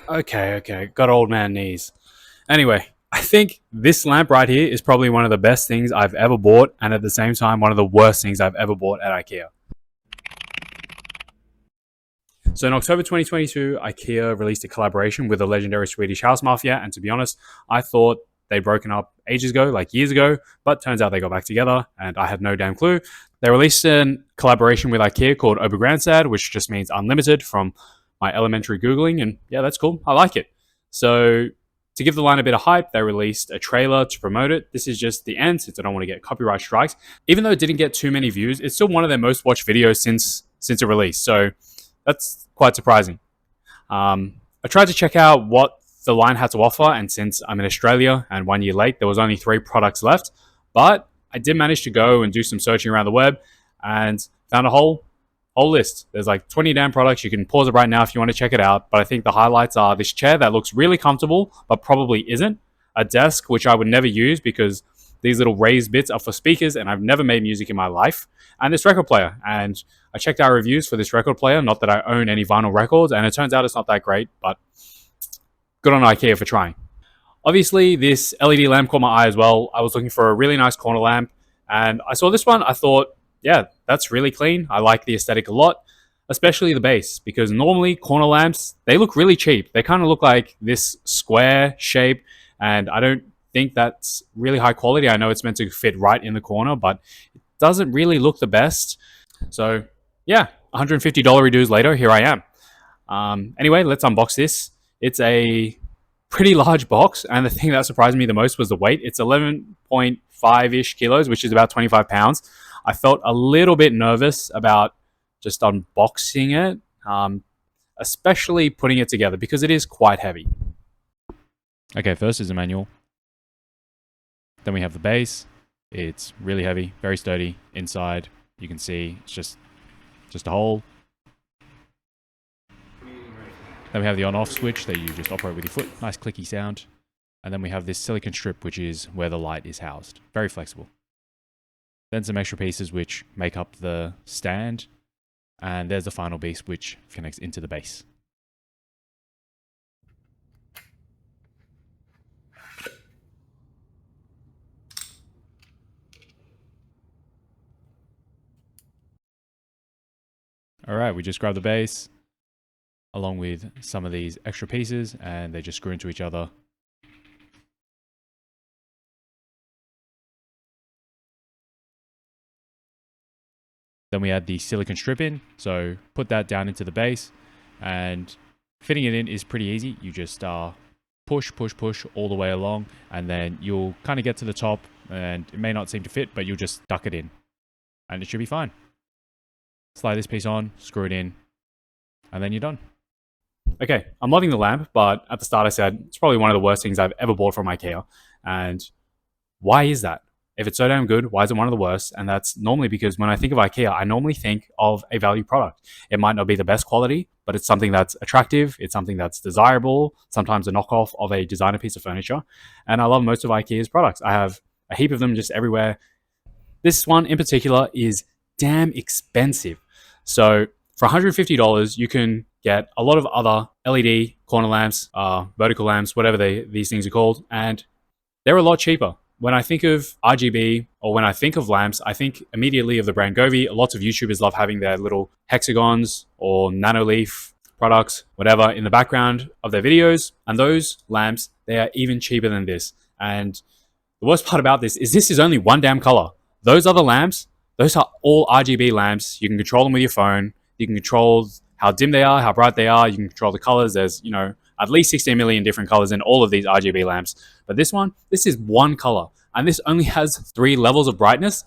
Okay. Got old man knees. Anyway, I think this lamp right here is probably one of the best things I've ever bought, and at the same time, one of the worst things I've ever bought at IKEA. So in October 2022, IKEA released a collaboration with the legendary Swedish house mafia, and to be honest, I thought they'd broken up ages ago, like years ago, but turns out they got back together, and I had no damn clue. They released a collaboration with IKEA called OBEGRÄNSAD, which just means unlimited from my elementary Googling, and yeah, that's cool. I like it. So to give the line a bit of hype, they released a trailer to promote it. This is just the end since I don't want to get copyright strikes. Even though it didn't get too many views, it's still one of their most watched videos since it released. So that's quite surprising. I tried to check out what the line had to offer, and since I'm in Australia and 1 year late, there was only 3 products left. But I did manage to go and do some searching around the web and found a whole list. There's like 20 damn products. You can pause it right now if you want to check it out. But I think the highlights are this chair that looks really comfortable, but probably isn't. A desk, which I would never use because these little raised bits are for speakers, and I've never made music in my life. And this record player. And I checked out reviews for this record player. Not that I own any vinyl records, and it turns out it's not that great, but good on IKEA for trying. Obviously, this LED lamp caught my eye as well. I was looking for a really nice corner lamp, and I saw this one. I thought, yeah, that's really clean. I like the aesthetic a lot, especially the base, because normally corner lamps, they look really cheap. They kind of look like this square shape, and I don't think that's really high quality. I know it's meant to fit right in the corner, but it doesn't really look the best. So yeah, $150 redos later, here I am. Anyway, let's unbox this. It's a pretty large box, and the thing that surprised me the most was the weight. It's 11.5-ish kilos, which is about 25 pounds. I felt a little bit nervous about just unboxing it, especially putting it together, because it is quite heavy. Okay, first is the manual. Then we have the base. It's really heavy, very sturdy. Inside, you can see it's just a hole. Then we have the on-off switch that you just operate with your foot. Nice clicky sound. And then we have this silicone strip, which is where the light is housed. Very flexible. Then some extra pieces which make up the stand. And there's the final piece which connects into the base. Alright, we just grab the base along with some of these extra pieces, and they just screw into each other. Then we add the silicone strip in, so put that down into the base, and fitting it in is pretty easy. You just push all the way along, and then you'll kind of get to the top, and it may not seem to fit, but you'll just duck it in, and it should be fine. Slide this piece on, screw it in, and then you're done. Okay, I'm loving the lamp, but at the start I said it's probably one of the worst things I've ever bought from IKEA. And why is that? If it's so damn good, why is it one of the worst? And that's normally because when I think of IKEA, I normally think of a value product. It might not be the best quality, but it's something that's attractive. It's something that's desirable, sometimes a knockoff of a designer piece of furniture. And I love most of IKEA's products. I have a heap of them just everywhere. This one in particular is damn expensive. So for $150, you can get a lot of other LED corner lamps, vertical lamps, whatever these things are called, and they're a lot cheaper. When I think of RGB or when I think of lamps, I think immediately of the brand Govee. Lots of YouTubers love having their little hexagons or nanoleaf products, whatever, in the background of their videos. And those lamps, they are even cheaper than this. And the worst part about this is only one damn color. Those other lamps, those are all RGB lamps. You can control them with your phone. You can control how dim they are, how bright they are. You can control the colors. There's, at least 16 million different colors in all of these RGB lamps. But this one, this is one color. And this only has 3 levels of brightness.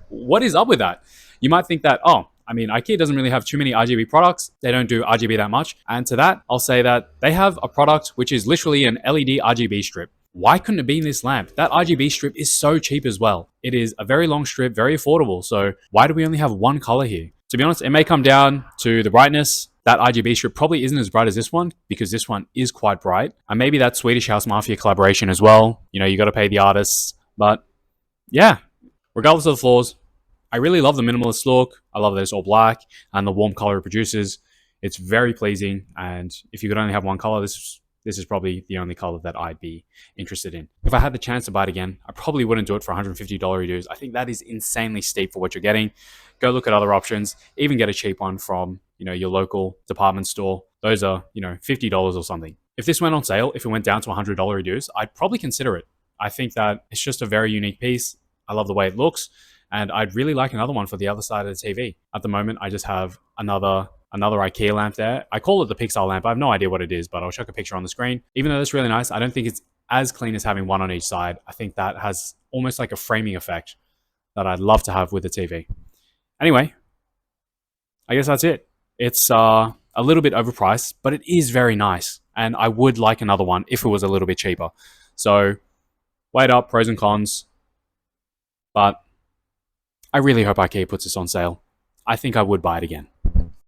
What is up with that? You might think that, IKEA doesn't really have too many RGB products. They don't do RGB that much. And to that, I'll say that they have a product which is literally an LED RGB strip. Why couldn't it be in this lamp? That RGB strip is so cheap as well. It is a very long strip, very affordable. So why do we only have one color here? To be honest, it may come down to the brightness. That RGB strip probably isn't as bright as this one because this one is quite bright. And maybe that Swedish House Mafia collaboration as well. You got to pay the artists. But yeah, regardless of the flaws, I really love the minimalist look. I love that it's all black and the warm color it produces. It's very pleasing, and if you could only have one color, this is probably the only color that I'd be interested in. If I had the chance to buy it again, I probably wouldn't do it for $150 dues. I think that is insanely steep for what you're getting. Go look at other options. Even get a cheap one from, your local department store. Those are, $50 or something. If this went on sale, if it went down to $100 dues, I'd probably consider it. I think that it's just a very unique piece. I love the way it looks, and I'd really like another one for the other side of the TV. At the moment, I just have another IKEA lamp there. I call it the Pixar lamp. I have no idea what it is, but I'll chuck a picture on the screen. Even though it's really nice, I don't think it's as clean as having one on each side. I think that has almost like a framing effect that I'd love to have with the TV. Anyway, I guess that's it. It's a little bit overpriced, but it is very nice. And I would like another one if it was a little bit cheaper. So, weigh it up, pros and cons. But I really hope IKEA puts this on sale. I think I would buy it again.